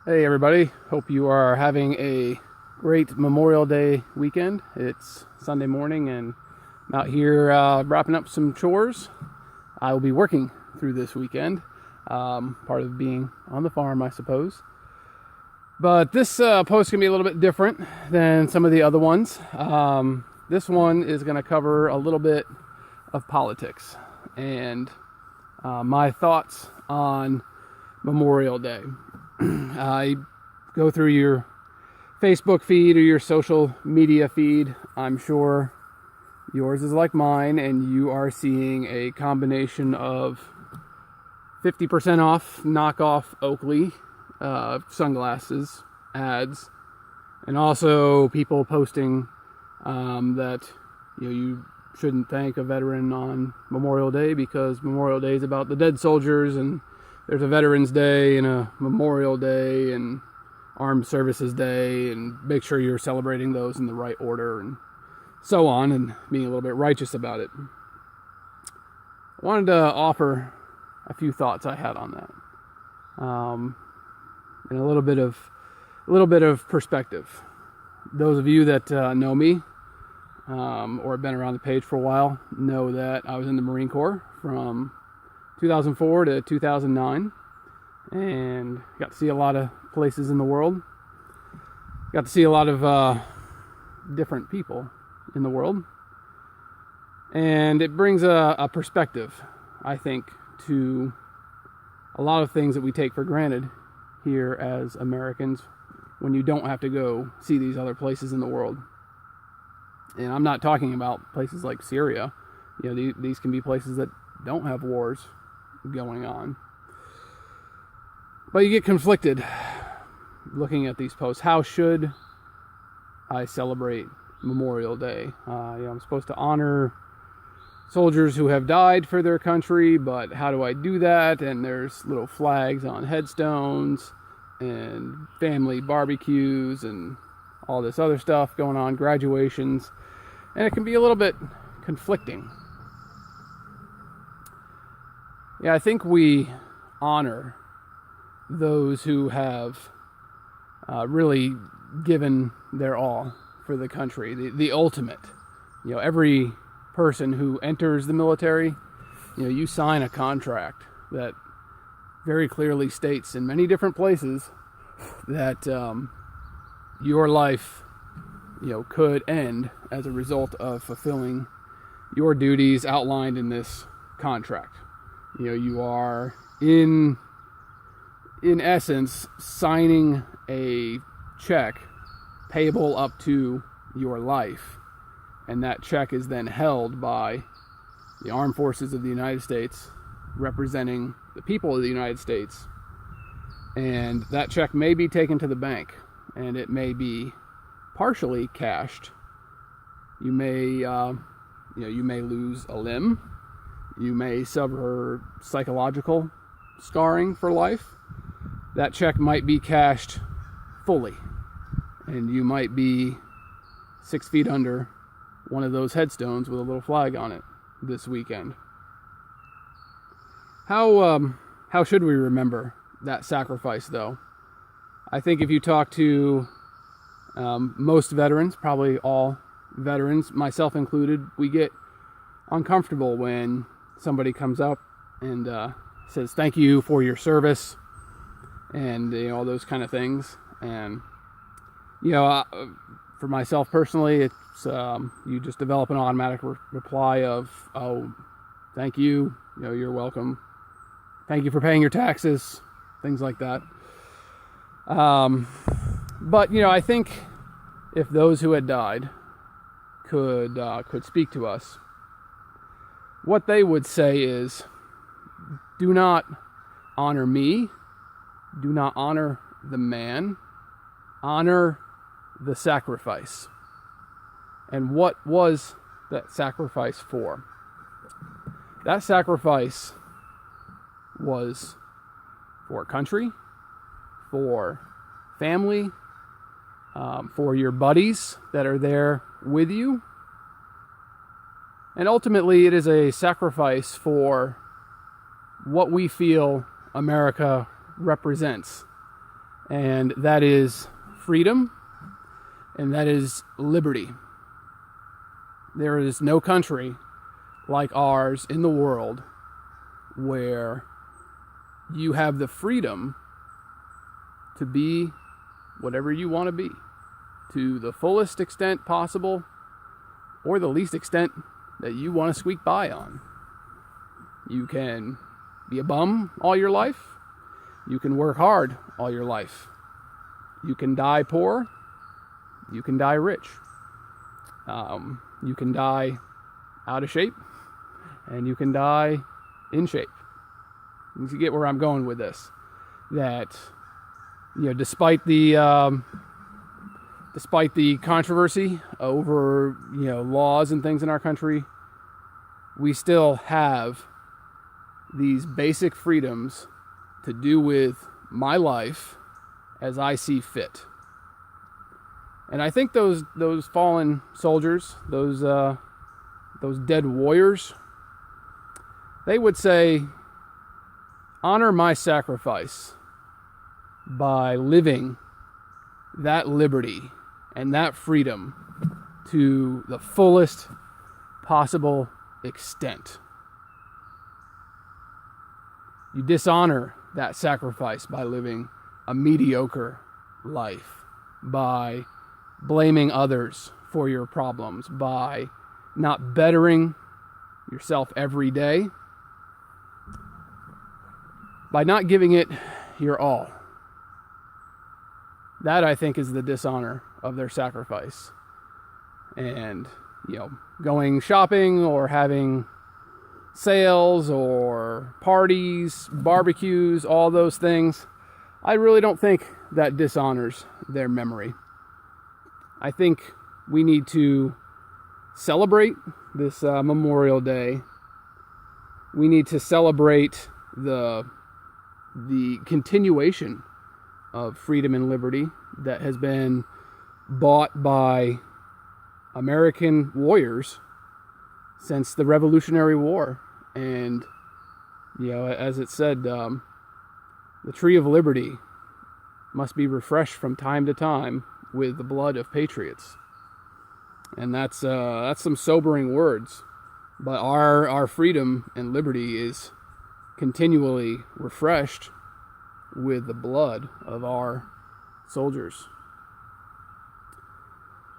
Hey everybody, hope you are having a great Memorial Day weekend. It's Sunday morning and I'm out here wrapping up some chores. I will be working through this weekend, part of being on the farm, I suppose. But this post can be a little bit different than some of the other ones. This one is going to cover a little bit of politics and my thoughts on Memorial Day. I go through your Facebook feed or your social media feed. I'm sure yours is like mine, and you are seeing a combination of 50% off knockoff Oakley sunglasses ads, and also people posting that you shouldn't thank a veteran on Memorial Day because Memorial Day is about the dead soldiers, and there's a Veterans Day and a Memorial Day and Armed Services Day, and make sure you're celebrating those in the right order and so on, and being a little bit righteous about it. I wanted to offer a few thoughts I had on that, and a little bit of perspective. Those of you that know me or have been around the page for a while know that I was in the Marine Corps from 2004 to 2009, and got to see a lot of places in the world. Got to see a lot of different people in the world, and it brings a perspective, I think, to a lot of things that we take for granted here as Americans when you don't have to go see these other places in the world. And I'm not talking about places like Syria. These can be places that don't have wars going on. But you get conflicted looking at these posts. How should I celebrate Memorial Day? I'm supposed to honor soldiers who have died for their country, but how do I do that? And there's little flags on headstones and family barbecues and all this other stuff going on, graduations, and it can be a little bit conflicting. Yeah, I think we honor those who have really given their all for the country, the ultimate. Every person who enters the military, you sign a contract that very clearly states in many different places that your life, could end as a result of fulfilling your duties outlined in this contract. You are in essence signing a check payable up to your life, and that check is then held by the armed forces of the United States representing the people of the United States, and that check may be taken to the bank, and it may be partially cashed. You may you may lose a limb. You may suffer psychological scarring for life. That check might be cashed fully, and you might be 6 feet under one of those headstones with a little flag on it this weekend. How should we remember that sacrifice, though? I think if you talk to most veterans, probably all veterans, myself included, we get uncomfortable when somebody comes up and says thank you for your service and all those kind of things. And for myself personally, it's you just develop an automatic reply of, oh, thank you, you're welcome, thank you for paying your taxes, things like that. But I think if those who had died could speak to us, what they would say is, do not honor me, do not honor the man, honor the sacrifice. And what was that sacrifice for? That sacrifice was for country, for family, for your buddies that are there with you. And ultimately, it is a sacrifice for what we feel America represents and that is freedom, and that is liberty. There is no country like ours in the world where you have the freedom to be whatever you want to be, to the fullest extent possible, or the least extent that you want to squeak by on. You can be a bum all your life. You can work hard all your life. You can die poor. You can die rich. You can die out of shape, and you can die in shape. You get where I'm going with this. That, despite the controversy over laws and things in our country, we still have these basic freedoms to do with my life as I see fit. And I think those fallen soldiers, those dead warriors, they would say, honor my sacrifice by living that liberty and that freedom to the fullest possible extent. You dishonor that sacrifice by living a mediocre life, by blaming others for your problems, by not bettering yourself every day, by not giving it your all. That, I think, is the dishonor of their sacrifice. And, going shopping or having sales or parties, barbecues, all those things, I really don't think that dishonors their memory. I think we need to celebrate this Memorial Day. We need to celebrate the continuation of freedom and liberty that has been bought by American warriors since the Revolutionary War. And, as it said, the tree of liberty must be refreshed from time to time with the blood of patriots. And that's some sobering words. But our freedom and liberty is continually refreshed with the blood of our soldiers.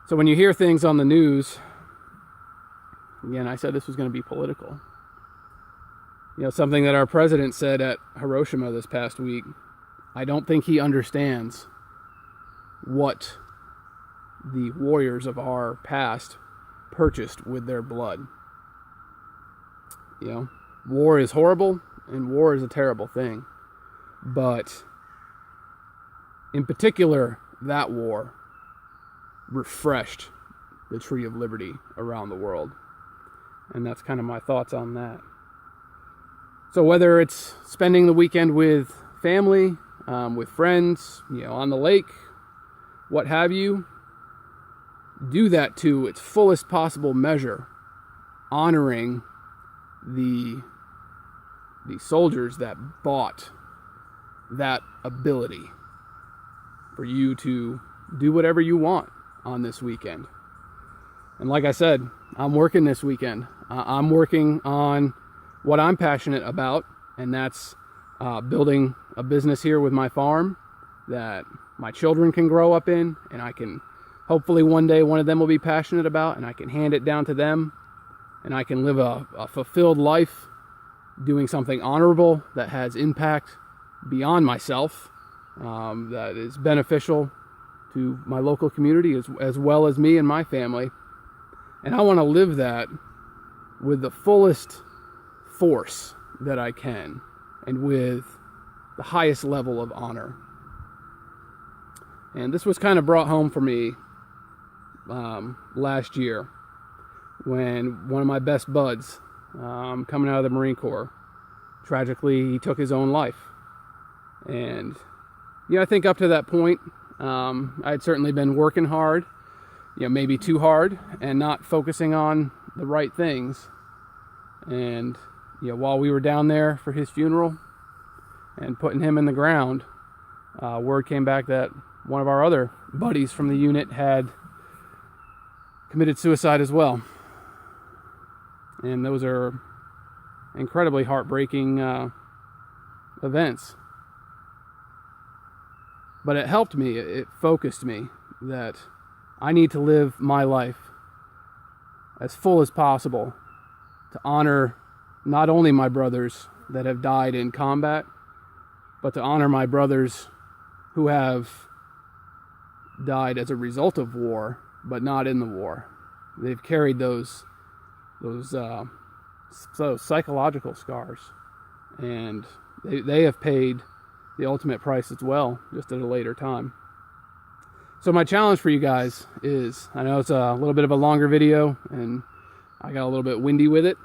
So when you hear things on the news, again, I said this was going to be political. Something that our president said at Hiroshima this past week, I don't think he understands what the warriors of our past purchased with their blood. War is horrible, and war is a terrible thing. But in particular, that war refreshed the tree of liberty around the world. And that's kind of my thoughts on that. So whether it's spending the weekend with family, with friends, on the lake, what have you, do that to its fullest possible measure, honoring the soldiers that bought that ability for you to do whatever you want on this weekend. And like I said, I'm working this weekend. I'm working on what I'm passionate about, and that's building a business here with my farm that my children can grow up in, and I can hopefully one day one of them will be passionate about, and I can hand it down to them, and I can live a fulfilled life doing something honorable that has impact beyond myself, that is beneficial to my local community as well as me and my family. And I want to live that with the fullest force that I can and with the highest level of honor. And this was kind of brought home for me last year when one of my best buds, coming out of the Marine Corps, tragically he took his own life. And I think up to that point, I'd certainly been working hard, maybe too hard, and not focusing on the right things. And while we were down there for his funeral and putting him in the ground, word came back that one of our other buddies from the unit had committed suicide as well. And those are incredibly heartbreaking events. But it helped me, it focused me that I need to live my life as full as possible to honor not only my brothers that have died in combat, but to honor my brothers who have died as a result of war, but not in the war. They've carried those psychological scars, and they have paid the ultimate price as well, just at a later time. So my challenge for you guys is, I know it's a little bit of a longer video and I got a little bit windy with it,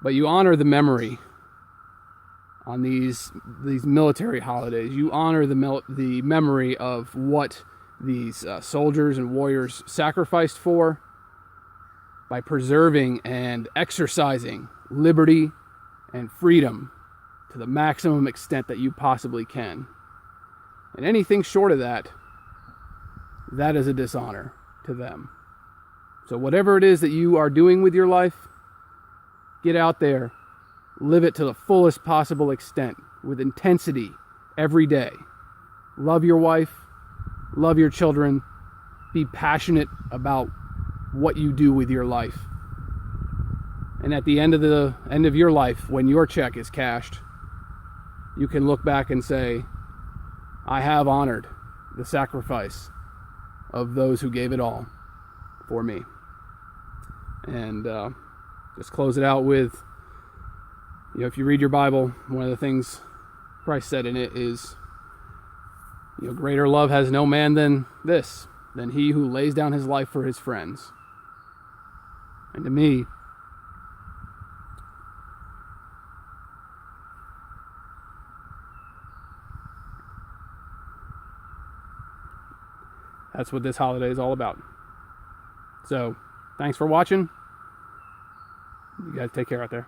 but you honor the memory on these military holidays. You honor the memory of what these soldiers and warriors sacrificed for by preserving and exercising liberty and freedom to the maximum extent that you possibly can. And anything short of that is a dishonor to them. So whatever it is that you are doing with your life, get out there, live it to the fullest possible extent with intensity every day. Love your wife, love your children, be passionate about what you do with your life. And at the end of your life, when your check is cashed, you can look back and say, I have honored the sacrifice of those who gave it all for me. And just close it out with, if you read your Bible, one of the things Christ said in it is, greater love has no man than this, than he who lays down his life for his friends. And to me, that's what this holiday is all about. So, thanks for watching. You guys take care out there.